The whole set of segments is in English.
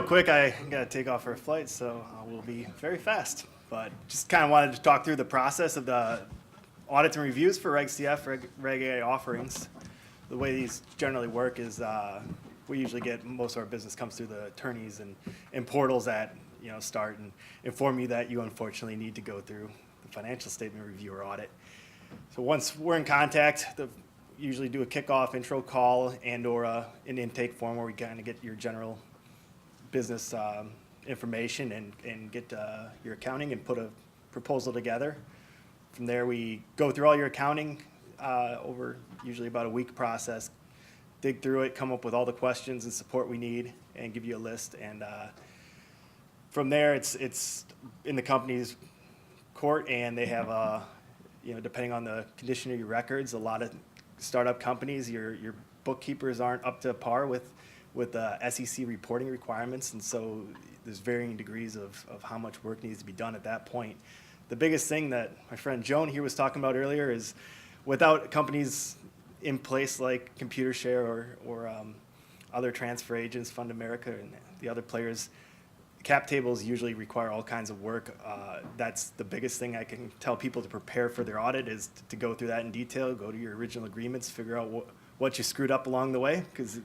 quick. I got to take off for a flight, so we'll be very fast. But just kind of wanted to talk through the process of the audits and reviews for Reg CF, Reg A offerings. The way these generally work is we usually get most of our business comes through the attorneys and portals that start and inform you that you unfortunately need to go through the financial statement review or audit. So once we're in contact, usually do a kickoff intro call and or an intake form where we kind of get your general business information and get your accounting and put a proposal together. From there, we go through all your accounting over usually about a week process, dig through it, come up with all the questions and support we need, and give you a list. And from there, it's in the company's court, and they have, depending on the condition of your records, a lot of startup companies, your bookkeepers aren't up to par with SEC reporting requirements, and so there's varying degrees of how much work needs to be done at that point. The biggest thing that my friend Joan here was talking about earlier is without companies in place like ComputerShare or other transfer agents, Fund America, and the other players, cap tables usually require all kinds of work. That's the biggest thing I can tell people to prepare for their audit is to go through that in detail, go to your original agreements, figure out what you screwed up along the way, because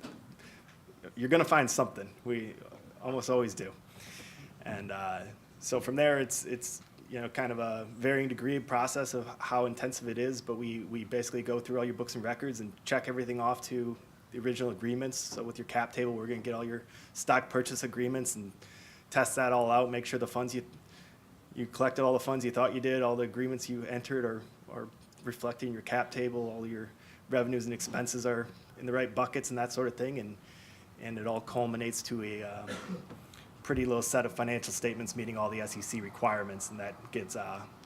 you're going to find something. We almost always do. And so from there, it's kind of a varying degree of process of how intensive it is, but we basically go through all your books and records and check everything off to the original agreements. So with your cap table, we're going to get all your stock purchase agreements and test that all out, make sure the funds you collected all the funds you thought you did, all the agreements you entered are reflected in your cap table, all your revenues and expenses are in the right buckets and that sort of thing, and it all culminates to a pretty low set of financial statements meeting all the SEC requirements, and that gets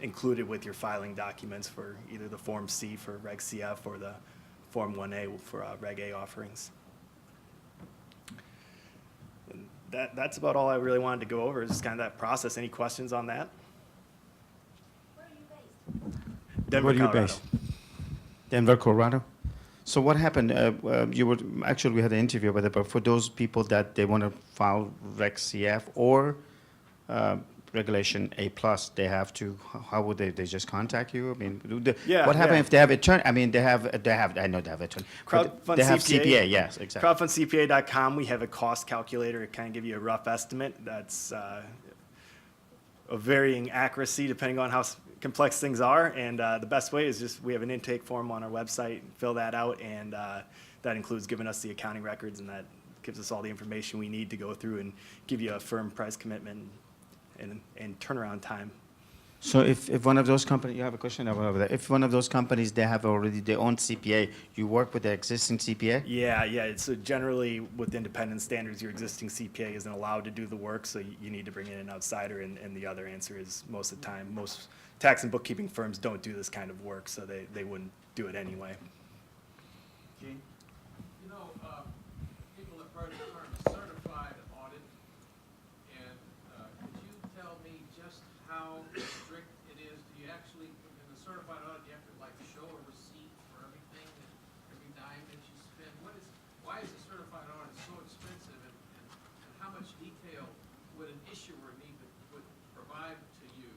included with your filing documents for either the Form C for Reg CF or the Form 1A for Reg A offerings. That's about all I really wanted to go over, is just kind of that process. Any questions on that? Where are you based? Denver, Where are you Colorado. based? Denver, Colorado. So what happened? We had an interview with it, but for those people that they want to file Reg CF or Regulation A+, they have to. How would they just contact you? I mean, what happens if they have attorney? I mean, they have. I know they have attorney. Crowdfund They have CPA. CPA. Yes, exactly. Crowdfundcpa.com. We have a cost calculator. It kind of give you a rough estimate. That's of varying accuracy depending on how complex things are. And the best way is just we have an intake form on our website. Fill that out, and that includes giving us the accounting records, and that gives us all the information we need to go through and give you a firm price commitment and turnaround time. So if one of those companies, you have a question over there. If one of those companies, they have already their own CPA, you work with the existing CPA? Yeah. So generally, with independent standards, your existing CPA isn't allowed to do the work, so you need to bring in an outsider. And the other answer is most of the time, most tax and bookkeeping firms don't do this kind of work, so they wouldn't do it anyway. Gene? People have heard the term certified audit, and could you tell me just how strict it is? Do you actually, in the certified audit, you have to show a receipt for everything, every dime that you spend? Why is a certified audit so expensive, and how much detail would an issuer need would provide to you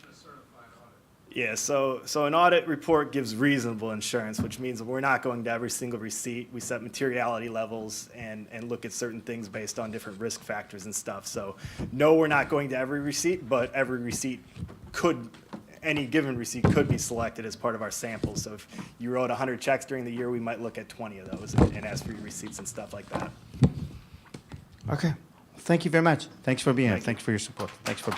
in a certified audit? Yeah, so an audit report gives reasonable assurance, which means we're not going to every single receipt. We set materiality levels and look at certain things based on different risk factors and stuff. So no, we're not going to every receipt, but every receipt any given receipt could be selected as part of our sample. So if you wrote 100 checks during the year, we might look at 20 of those and ask for your receipts and stuff like that. Okay. Thank you very much. Thanks for being here. Thanks for your support. Thanks for.